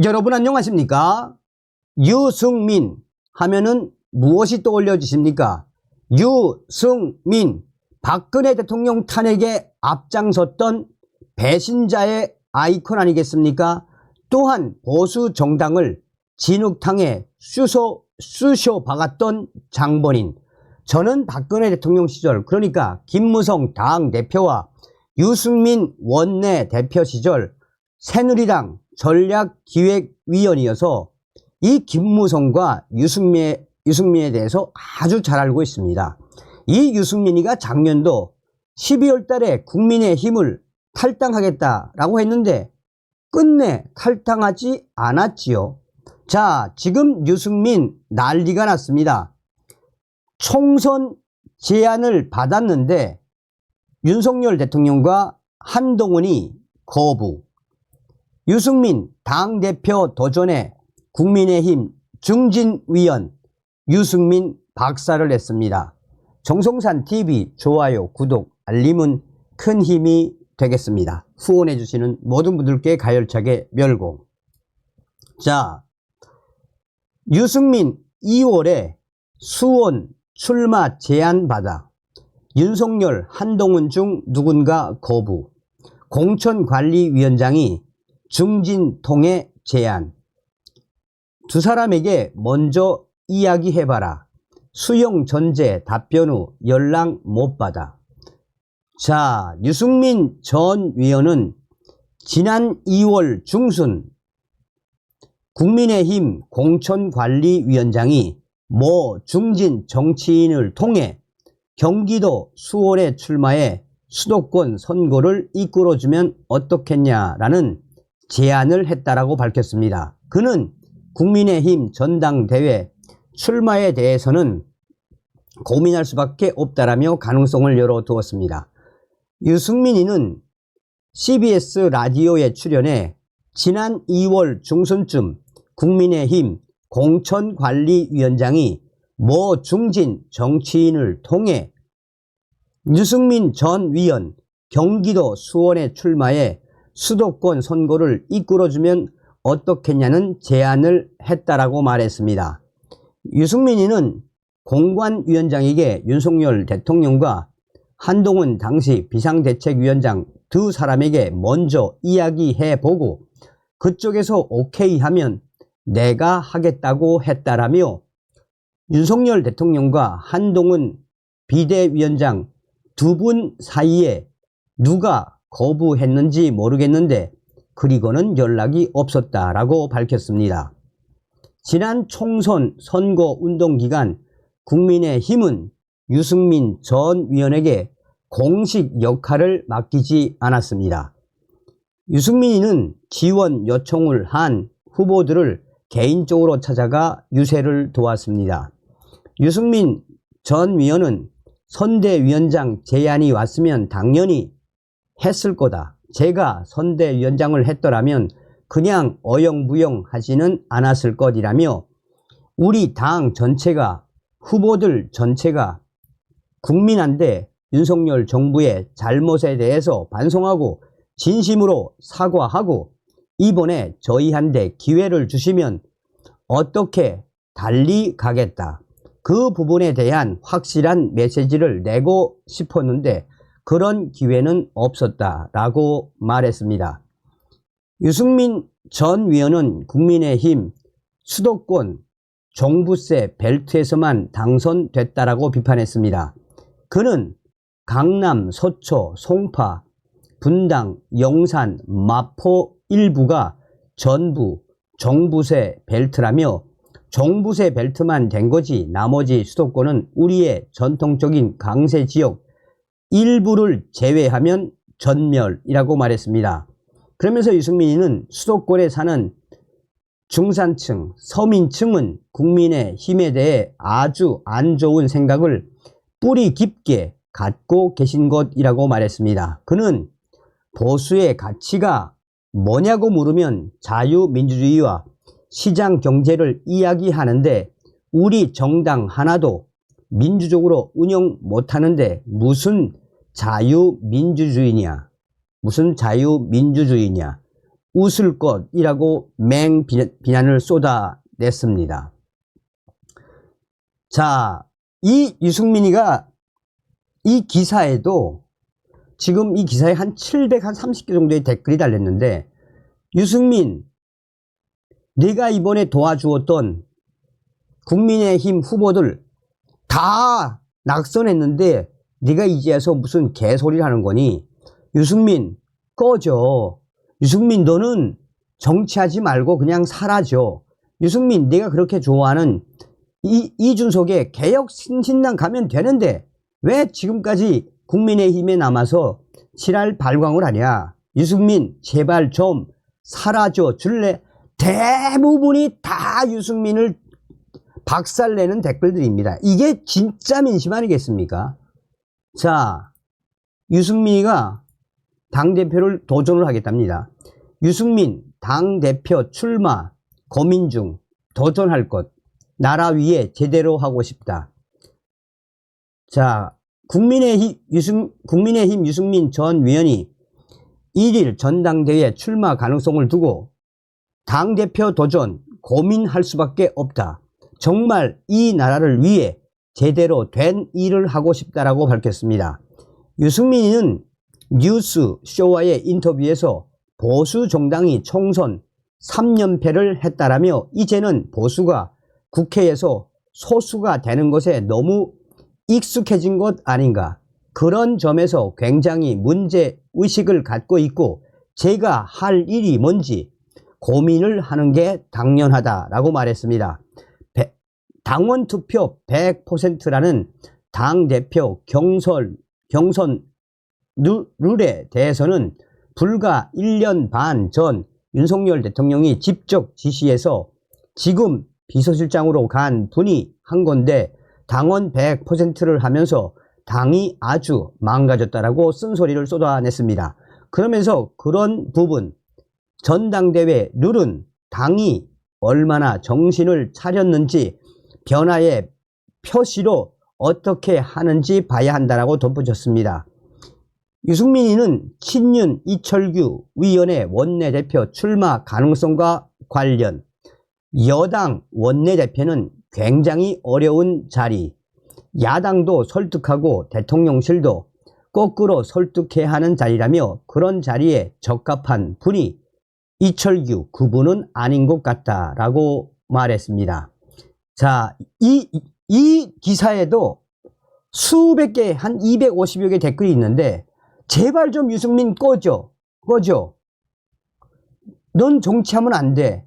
여러분 안녕하십니까? 유승민 하면은 무엇이 떠올려지십니까? 유승민, 박근혜 대통령 탄핵에 앞장섰던 배신자의 아이콘 아니겠습니까? 또한 보수 정당을 진흙탕에 쑤셔 박았던 장본인. 저는 박근혜 대통령 시절, 그러니까 김무성 당대표와 유승민 원내대표 시절 새누리당 전략기획위원이어서 이 김무성과 유승민에 대해서 아주 잘 알고 있습니다. 이 유승민이가 작년도 12월 달에 국민의힘을 탈당하겠다라고 했는데 끝내 탈당하지 않았지요. 자, 지금 유승민 난리가 났습니다. 총선 제안을 받았는데 윤석열 대통령과 한동훈이 거부. 유승민 당대표 도전에 국민의힘 중진위원 유승민 박살을 냈습니다. 정성산TV 좋아요, 구독, 알림은 큰 힘이 되겠습니다. 후원해 주시는 모든 분들께 가열차게 멸공. 자, 유승민 2월에 수원 출마 제안 받아 윤석열, 한동훈 중 누군가 거부. 공천관리위원장이 중진통의 제안. 두 사람에게 먼저 이야기해봐라. 수용 전제 답변 후 연락 못 받아. 자, 유승민 전 위원은 지난 2월 중순 국민의힘 공천관리위원장이 모 중진 정치인을 통해 경기도 수원에 출마해 수도권 선거를 이끌어주면 어떻겠냐라는 제안을 했다라고 밝혔습니다. 그는 국민의힘 전당대회 출마에 대해서는 고민할 수밖에 없다라며 가능성을 열어두었습니다. 유승민이는 CBS 라디오에 출연해 지난 2월 중순쯤 국민의힘 공천관리위원장이 모 중진 정치인을 통해 유승민 전 위원 경기도 수원에 출마해 수도권 선거를 이끌어주면 어떻겠냐는 제안을 했다라고 말했습니다. 유승민이는 공관위원장에게 윤석열 대통령과 한동훈 당시 비상대책위원장 두 사람에게 먼저 이야기해보고 그쪽에서 오케이 하면 내가 하겠다고 했다라며 윤석열 대통령과 한동훈 비대위원장 두 분 사이에 누가 거부했는지 모르겠는데 그리고는 연락이 없었다라고 밝혔습니다. 지난 총선 선거운동 기간 국민의힘은 유승민 전 위원에게 공식 역할을 맡기지 않았습니다. 유승민이는 지원 요청을 한 후보들을 개인적으로 찾아가 유세를 도왔습니다. 유승민 전 위원은 선대위원장 제안이 왔으면 당연히 했을 거다. 제가 선대위원장을 했더라면 그냥 어영부영 하지는 않았을 것이라며 우리 당 전체가 후보들 전체가 국민한테 윤석열 정부의 잘못에 대해서 반성하고 진심으로 사과하고 이번에 저희한테 기회를 주시면 어떻게 달리 가겠다. 그 부분에 대한 확실한 메시지를 내고 싶었는데 그런 기회는 없었다라고 말했습니다. 유승민 전 위원은 국민의힘 수도권 종부세 벨트에서만 당선됐다라고 비판했습니다. 그는 강남, 서초, 송파, 분당, 영산, 마포 일부가 전부 종부세 벨트라며 종부세 벨트만 된 거지 나머지 수도권은 우리의 전통적인 강세 지역 일부를 제외하면 전멸이라고 말했습니다. 그러면서 유승민이는 수도권에 사는 중산층, 서민층은 국민의힘에 대해 아주 안 좋은 생각을 뿌리 깊게 갖고 계신 것이라고 말했습니다. 그는 보수의 가치가 뭐냐고 물으면 자유민주주의와 시장 경제를 이야기하는데 우리 정당 하나도 민주적으로 운영 못하는데 무슨 자유민주주의냐? 무슨 자유민주주의냐? 웃을 것이라고 맹비난을 쏟아냈습니다. 자, 이 유승민이가 이 기사에도 지금 이 기사에 한 730개 정도의 댓글이 달렸는데, 유승민, 네가 이번에 도와주었던 국민의힘 후보들 다 낙선했는데 네가 이제서 무슨 개소리를 하는 거니? 유승민 꺼져. 유승민 너는 정치하지 말고 그냥 사라져. 유승민 네가 그렇게 좋아하는 이준석의 개혁신신당 가면 되는데 왜 지금까지 국민의힘에 남아서 지랄 발광을 하냐? 유승민 제발 좀 사라져 줄래? 대부분이 다 유승민을 박살내는 댓글들입니다. 이게 진짜 민심 아니겠습니까? 자, 유승민이가 당대표를 도전을 하겠답니다. 유승민 당대표 출마 고민 중 도전할 것, 나라 위에 제대로 하고 싶다. 자, 국민의힘 유승민 전 위원이 1일 전당대회 출마 가능성을 두고 당대표 도전 고민할 수밖에 없다. 정말 이 나라를 위해 제대로 된 일을 하고 싶다라고 밝혔습니다. 유승민은 뉴스쇼와의 인터뷰에서 보수 정당이 총선 3연패를 했다라며 이제는 보수가 국회에서 소수가 되는 것에 너무 익숙해진 것 아닌가. 그런 점에서 굉장히 문제의식을 갖고 있고 제가 할 일이 뭔지 고민을 하는 게 당연하다라고 말했습니다. 당원 투표 100%라는 당대표 경선 룰에 대해서는 불과 1년 반 전 윤석열 대통령이 직접 지시해서 지금 비서실장으로 간 분이 한 건데 당원 100%를 하면서 당이 아주 망가졌다라고 쓴소리를 쏟아냈습니다. 그러면서 그런 부분, 전당대회 룰은 당이 얼마나 정신을 차렸는지 변화의 표시로 어떻게 하는지 봐야 한다라고 덧붙였습니다. 유승민이는 친윤 이철규 위원회 원내대표 출마 가능성과 관련 여당 원내대표는 굉장히 어려운 자리, 야당도 설득하고 대통령실도 거꾸로 설득해야 하는 자리라며 그런 자리에 적합한 분이 이철규 그분은 아닌 것 같다라고 말했습니다. 자, 이 기사에도 수백 개, 한 250여 개 댓글이 있는데 제발 좀 유승민 꺼져. 넌 정치하면 안 돼.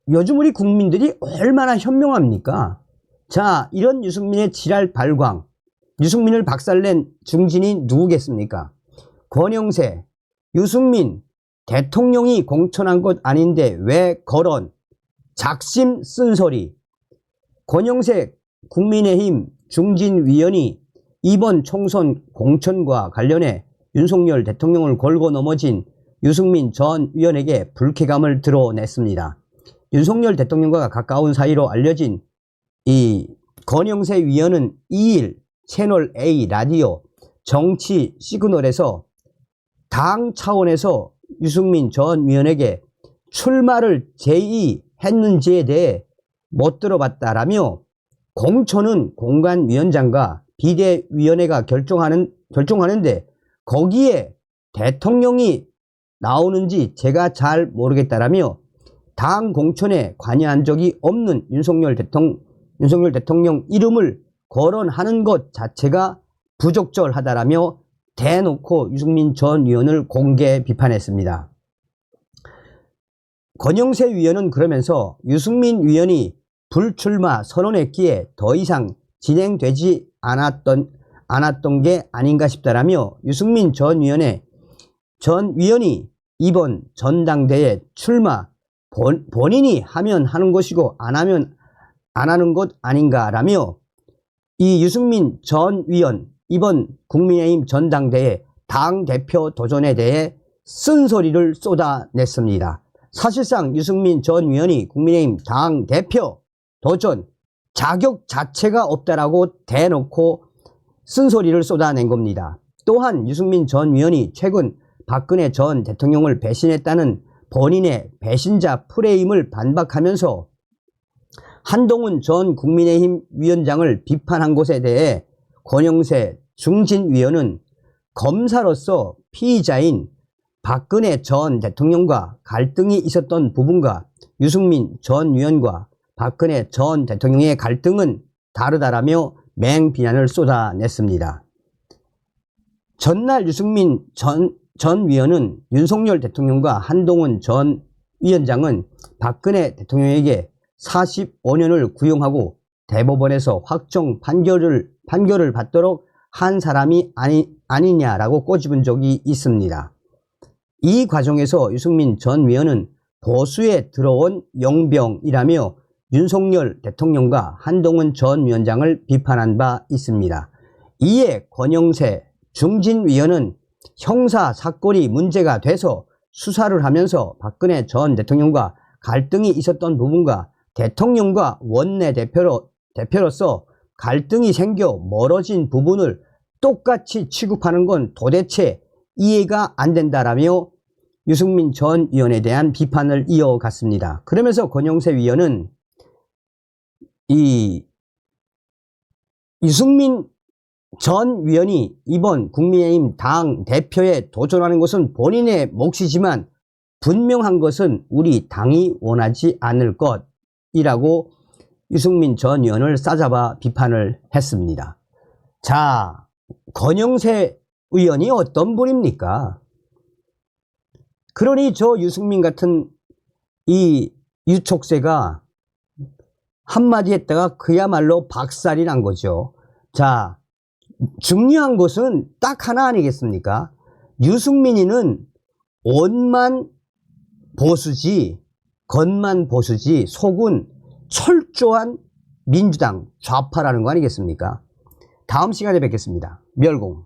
요즘 우리 국민들이 얼마나 현명합니까? 자, 이런 유승민의 지랄 발광, 유승민을 박살낸 중진이 누구겠습니까? 권영세, 유승민, 대통령이 공천한 것 아닌데 왜 거론, 작심 쓴소리. 권영세 국민의힘 중진위원이 이번 총선 공천과 관련해 윤석열 대통령을 걸고 넘어진 유승민 전 위원에게 불쾌감을 드러냈습니다. 윤석열 대통령과 가까운 사이로 알려진 이 권영세 위원은 2일 채널 A 라디오 정치 시그널에서 당 차원에서 유승민 전 위원에게 출마를 제의했는지에 대해 못 들어봤다라며 공천은 공관위원장과 비대위원회가 결정하는데 거기에 대통령이 나오는지 제가 잘 모르겠다라며 당 공천에 관여한 적이 없는 윤석열 대통령 이름을 거론하는 것 자체가 부적절하다라며 대놓고 유승민 전 위원을 공개 비판했습니다. 권영세 위원은 그러면서 유승민 위원이 불출마 선언했기에 더 이상 진행되지 않았던 게 아닌가 싶다라며 유승민 전 위원이 이번 전당대회 출마 본인이 하면 하는 것이고 안 하면 안 하는 것 아닌가라며 이 유승민 전 위원 이번 국민의힘 전당대회 당대표 도전에 대해 쓴소리를 쏟아냈습니다. 사실상 유승민 전 위원이 국민의힘 당대표 도전 자격 자체가 없다라고 대놓고 쓴소리를 쏟아낸 겁니다. 또한 유승민 전 위원이 최근 박근혜 전 대통령을 배신했다는 본인의 배신자 프레임을 반박하면서 한동훈 전 국민의힘 위원장을 비판한 것에 대해 권영세 중진위원은 검사로서 피의자인 박근혜 전 대통령과 갈등이 있었던 부분과 유승민 전 위원과 박근혜 전 대통령의 갈등은 다르다라며 맹비난을 쏟아냈습니다. 전날 유승민 전 위원은 윤석열 대통령과 한동훈 전 위원장은 박근혜 대통령에게 45년을 구형하고 대법원에서 확정 판결을 받도록 한 사람이 아니냐라고 꼬집은 적이 있습니다. 이 과정에서 유승민 전 위원은 보수에 들어온 용병이라며 윤석열 대통령과 한동훈 전 위원장을 비판한 바 있습니다. 이에 권영세 중진위원은 형사 사건이 문제가 돼서 수사를 하면서 박근혜 전 대통령과 갈등이 있었던 부분과 대통령과 원내대표로서 갈등이 생겨 멀어진 부분을 똑같이 취급하는 건 도대체 이해가 안 된다라며 유승민 전 위원에 대한 비판을 이어갔습니다. 그러면서 권영세 위원은 이 유승민 전 위원이 이번 국민의힘 당 대표에 도전하는 것은 본인의 몫이지만 분명한 것은 우리 당이 원하지 않을 것이라고 유승민 전 의원을 싸잡아 비판을 했습니다. 자, 권영세 의원이 어떤 분입니까? 그러니 저 유승민 같은 이 유촉새가 한마디 했다가 그야말로 박살이 난 거죠. 자, 중요한 것은 딱 하나 아니겠습니까? 유승민이는 온만 보수지, 겉만 보수지, 속은 철저한 민주당 좌파라는 거 아니겠습니까? 다음 시간에 뵙겠습니다. 멸공.